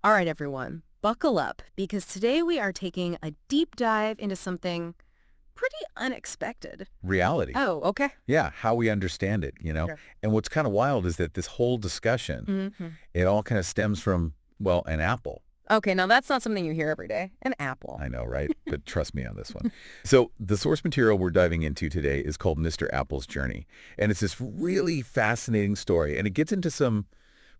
All right, everyone, buckle up because today we are taking a deep dive into something pretty unexpected. Reality. Oh, okay. Yeah, how we understand it. Sure. And what's kind of wild is that this whole discussion, hmm it all kind of stems from, well, an apple. Okay, now that's not something you hear every day. An apple. I know, right? But trust me on this one. So the source material we're diving into today is called Mr. Apple's Journey. And it's this really fascinating story. And it gets into some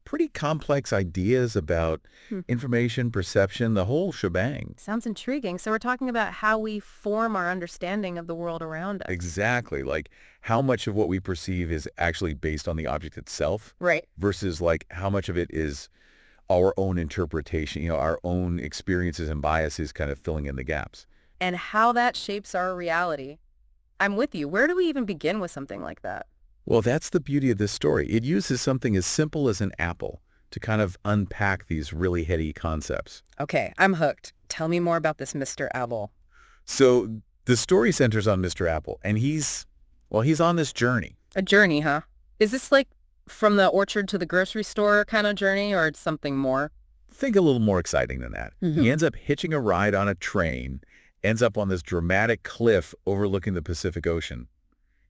pretty complex ideas about Hmm. information, perception, the whole shebang. Sounds intriguing. So we're talking about how we form our understanding of the world around us. Exactly. Like how much of what we perceive is actually based on the object itself Right. versus like how much of it is our own interpretation, our own experiences and biases kind of filling in the gaps. And how that shapes our reality. I'm with you. Where do we even begin with something like that? Well, that's the beauty of this story. It uses something as simple as an apple to kind of unpack these really heady concepts. Okay, I'm hooked. Tell me more about this Mr. Apple. So the story centers on Mr. Apple, and he's on this journey. A journey, huh? Is this like from the orchard to the grocery store kind of journey, or it's something more? Think a little more exciting than that. Mhm. He ends up hitching a ride on a train, ends up on this dramatic cliff overlooking the Pacific Ocean.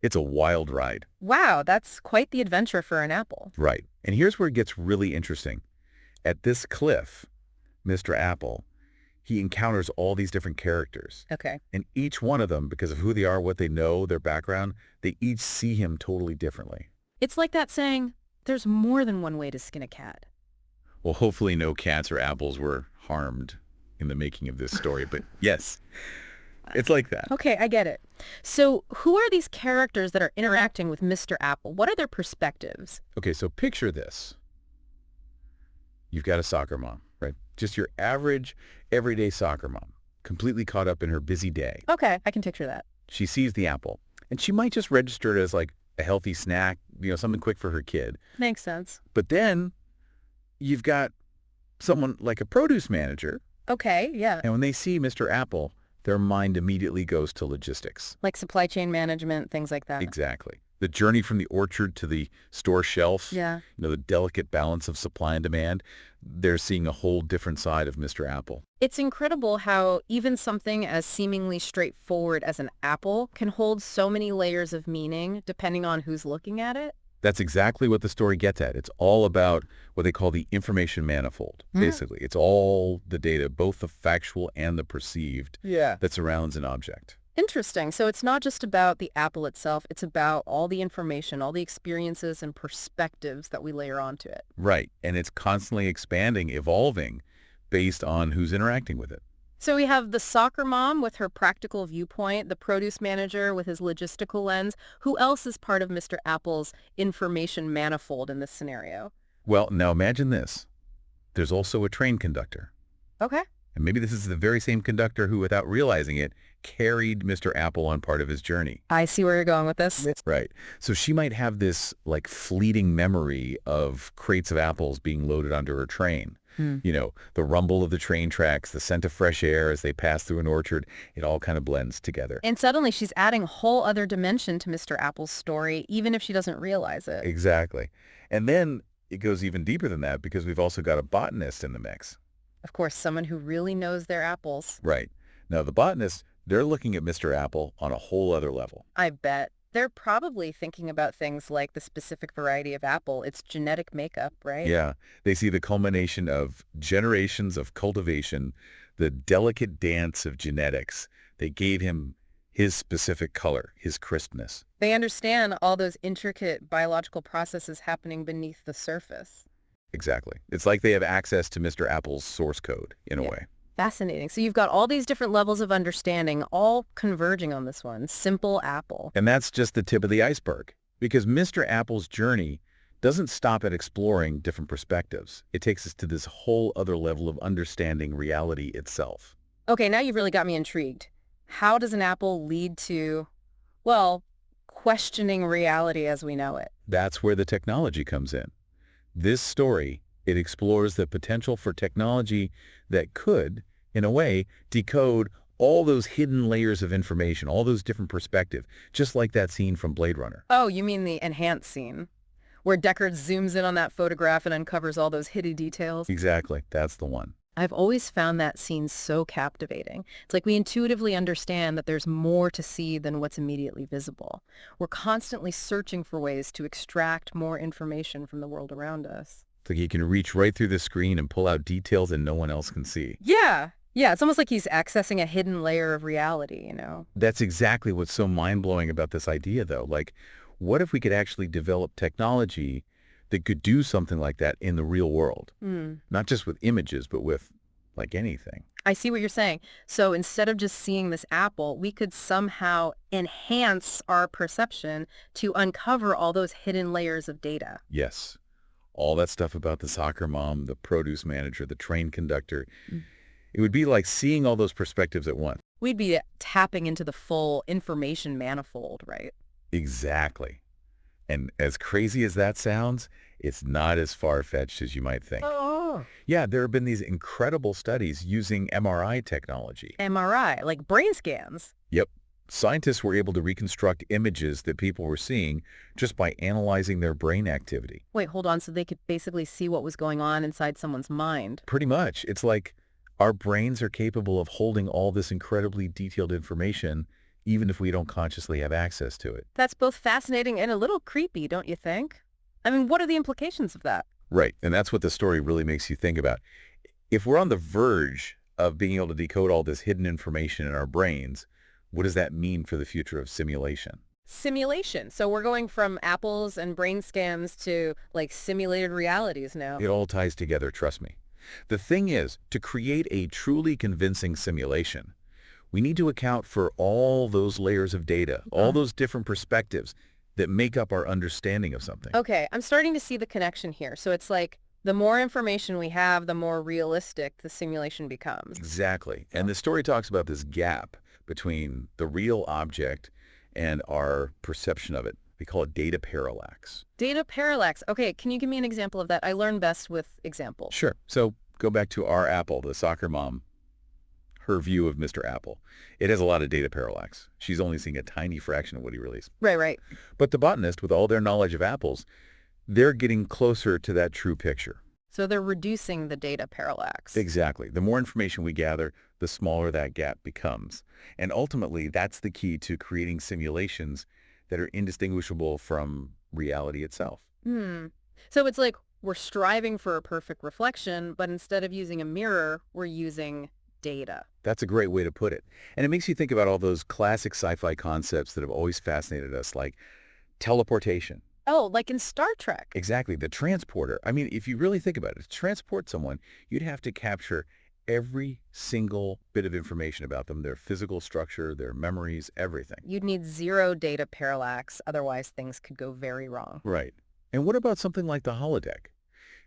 It's a wild ride. Wow, that's quite the adventure for an apple. Right. And here's where it gets really interesting. At this cliff, Mr. Apple, he encounters all these different characters. Okay. And each one of them, because of who they are, what they know, their background, they each see him totally differently. It's like that saying, there's more than one way to skin a cat. Well, hopefully no cats or apples were harmed in the making of this story. But yes, it's like that. Okay, I get it. So who are these characters that are interacting with Mr. Apple? What are their perspectives? Okay, so picture this. You've got a soccer mom, right? Just your average, everyday soccer mom, completely caught up in her busy day. Okay, I can picture that. She sees the apple, and she might just register it as like a healthy snack, something quick for her kid. Makes sense. But then you've got someone like a produce manager, Okay, yeah. and when they see Mr. Apple, their mind immediately goes to logistics. Like supply chain management, things like that. Exactly. The journey from the orchard to the store shelf, Yeah. the delicate balance of supply and demand, they're seeing a whole different side of Mr. Apple. It's incredible how even something as seemingly straightforward as an apple can hold so many layers of meaning depending on who's looking at it. That's exactly what the story gets at. It's all about what they call the information manifold, basically. It's all the data, both the factual and the perceived, that surrounds an object. Interesting. So it's not just about the apple itself, it's about all the information, all the experiences and perspectives that we layer onto it. Right. And it's constantly expanding, evolving based on who's interacting with it. So we have the soccer mom with her practical viewpoint, the produce manager with his logistical lens. Who else is part of Mr. Apple's information manifold in this scenario? Well, now imagine this. There's also a train conductor. Okay. And maybe this is the very same conductor who, without realizing it, carried Mr. Apple on part of his journey. I see where you're going with this. Right. So she might have this like fleeting memory of crates of apples being loaded onto her train. The rumble of the train tracks, the scent of fresh air as they pass through an orchard, it all kind of blends together. And suddenly she's adding a whole other dimension to Mr. Apple's story, even if she doesn't realize it. Exactly. And then it goes even deeper than that because we've also got a botanist in the mix. Of course, someone who really knows their apples. Right. Now, the botanists, they're looking at Mr. Apple on a whole other level. I bet. They're probably thinking about things like the specific variety of apple, its genetic makeup, right? Yeah. They see the culmination of generations of cultivation, the delicate dance of genetics. They gave him his specific color, his crispness. They understand all those intricate biological processes happening beneath the surface. Exactly. It's like they have access to Mr. Apple's source code in a way. Fascinating. So you've got all these different levels of understanding all converging on this one, simple apple. And that's just the tip of the iceberg because Mr. Apple's journey doesn't stop at exploring different perspectives. It takes us to this whole other level of understanding reality itself. Okay, now you've really got me intrigued. How does an apple lead to, well, questioning reality as we know it? That's where the technology comes in. This story, it explores the potential for technology that could, in a way, decode all those hidden layers of information, all those different perspectives, just like that scene from Blade Runner. Oh, you mean the enhanced scene. where Deckard zooms in on that photograph and uncovers all those hidden details. Exactly. That's the one. I've always found that scene so captivating. It's like we intuitively understand that there's more to see than what's immediately visible. We're constantly searching for ways to extract more information from the world around us. It's like he can reach right through the screen and pull out details that no one else can see. Yeah. Yeah, it's almost like he's accessing a hidden layer of reality. That's exactly what's so mind-blowing about this idea, though. Like, what if we could actually develop technology that could do something like that in the real world? Not just with images, but with, like, anything. I see what you're saying. So instead of just seeing this apple, we could somehow enhance our perception to uncover all those hidden layers of data. Yes. All that stuff about the soccer mom, the produce manager, the train conductor. It would be like seeing all those perspectives at once. We'd be tapping into the full information manifold, right? Exactly. And as crazy as that sounds, it's not as far-fetched as you might think. Oh. Yeah, there have been these incredible studies using MRI technology. MRI, like brain scans. Yep. Scientists were able to reconstruct images that people were seeing just by analyzing their brain activity. Wait, hold on. So they could basically see what was going on inside someone's mind. Pretty much. It's like our brains are capable of holding all this incredibly detailed information even if we don't consciously have access to it. That's both fascinating and a little creepy, don't you think? I mean, what are the implications of that? Right, and that's what the story really makes you think about. If we're on the verge of being able to decode all this hidden information in our brains, what does that mean for the future of simulation? Simulation. So we're going from apples and brain scans to, like, simulated realities now. It all ties together, trust me. The thing is, to create a truly convincing simulation, we need to account for all those layers of data, all those different perspectives that make up our understanding of something. Okay, I'm starting to see the connection here. So it's like the more information we have, the more realistic the simulation becomes. Exactly. And the story talks about this gap between the real object and our perception of it. We call it data parallax. Data parallax. Okay, can you give me an example of that? I learn best with examples. Sure. So go back to our apple, the soccer mom, her view of Mr. Apple. It has a lot of data parallax. She's only seeing a tiny fraction of what he really is. Right. But the botanist, with all their knowledge of apples, they're getting closer to that true picture. So they're reducing the data parallax. Exactly. The more information we gather, the smaller that gap becomes. And ultimately, that's the key to creating simulations that are indistinguishable from reality itself. So it's like we're striving for a perfect reflection, but instead of using a mirror, we're using data. That's a great way to put it. And it makes you think about all those classic sci-fi concepts that have always fascinated us, like teleportation. Oh, like in Star Trek. Exactly, the transporter. I mean, if you really think about it, to transport someone, you'd have to capture every single bit of information about them, their physical structure, their memories, everything. You'd need zero data parallax, otherwise things could go very wrong. Right. And what about something like the holodeck?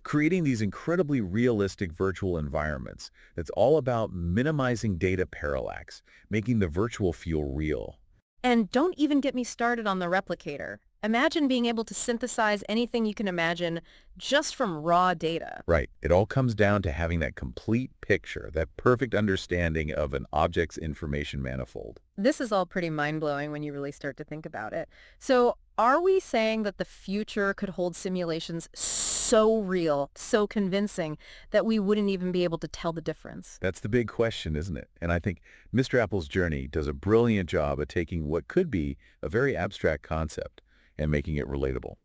Creating these incredibly realistic virtual environments that's all about minimizing data parallax, making the virtual feel real. And don't even get me started on the replicator. Imagine being able to synthesize anything you can imagine just from raw data. Right. It all comes down to having that complete picture, that perfect understanding of an object's information manifold. This is all pretty mind-blowing when you really start to think about it. So are we saying that the future could hold simulations so real, so convincing, that we wouldn't even be able to tell the difference? That's the big question, isn't it? And I think Mr. Apple's journey does a brilliant job of taking what could be a very abstract concept and making it relatable.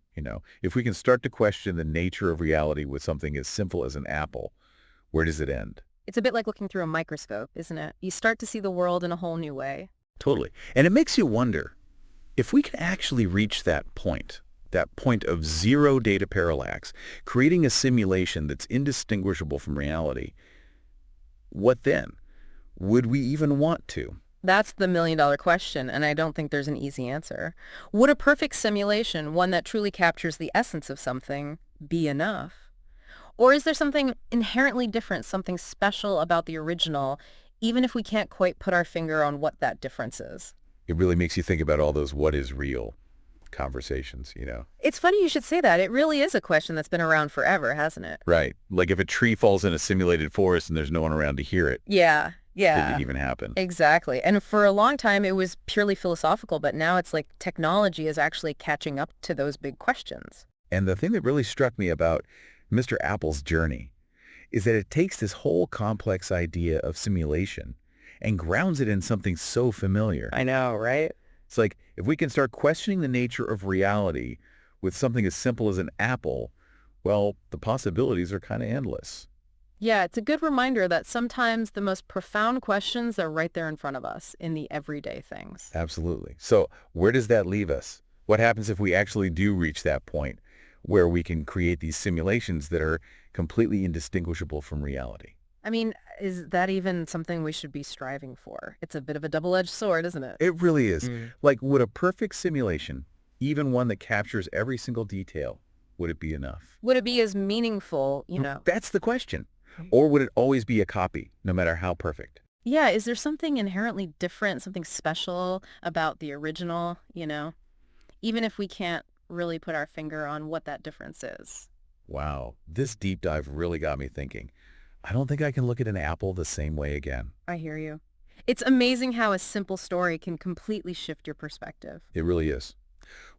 If we can start to question the nature of reality with something as simple as an apple, where does it end? It's a bit like looking through a microscope, isn't it? You start to see the world in a whole new way. Totally. And it makes you wonder, if we can actually reach that point of zero data parallax, creating a simulation that's indistinguishable from reality, what then? Would we even want to? That's the million-dollar question, and I don't think there's an easy answer. Would a perfect simulation, one that truly captures the essence of something, be enough? Or is there something inherently different, something special about the original, even if we can't quite put our finger on what that difference is? It really makes you think about all those what is real conversations. It's funny you should say that. It really is a question that's been around forever, hasn't it? Right. Like if a tree falls in a simulated forest and there's no one around to hear it. Yeah. Did it even happen? Exactly. And for a long time, it was purely philosophical, but now it's like technology is actually catching up to those big questions. And the thing that really struck me about Mr. Apple's journey is that it takes this whole complex idea of simulation and grounds it in something so familiar. I know, right? It's like if we can start questioning the nature of reality with something as simple as an apple, well, the possibilities are kind of endless. Yeah, it's a good reminder that sometimes the most profound questions are right there in front of us in the everyday things. Absolutely. So where does that leave us? What happens if we actually do reach that point where we can create these simulations that are completely indistinguishable from reality? I mean, is that even something we should be striving for? It's a bit of a double-edged sword, isn't it? It really is. Mm. Like, would a perfect simulation, even one that captures every single detail, would it be enough? Would it be as meaningful, you know? That's the question. Or would it always be a copy, no matter how perfect? Yeah, is there something inherently different, something special about the original, you know? Even if we can't really put our finger on what that difference is. Wow, this deep dive really got me thinking. I don't think I can look at an apple the same way again. I hear you. It's amazing how a simple story can completely shift your perspective. It really is.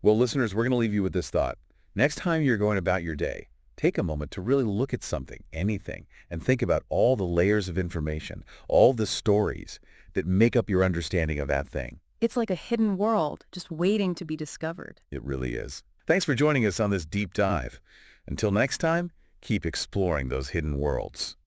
Well, listeners, we're going to leave you with this thought. Next time you're going about your day, take a moment to really look at something, anything, and think about all the layers of information, all the stories that make up your understanding of that thing. It's like a hidden world just waiting to be discovered. It really is. Thanks for joining us on this deep dive. Until next time, keep exploring those hidden worlds.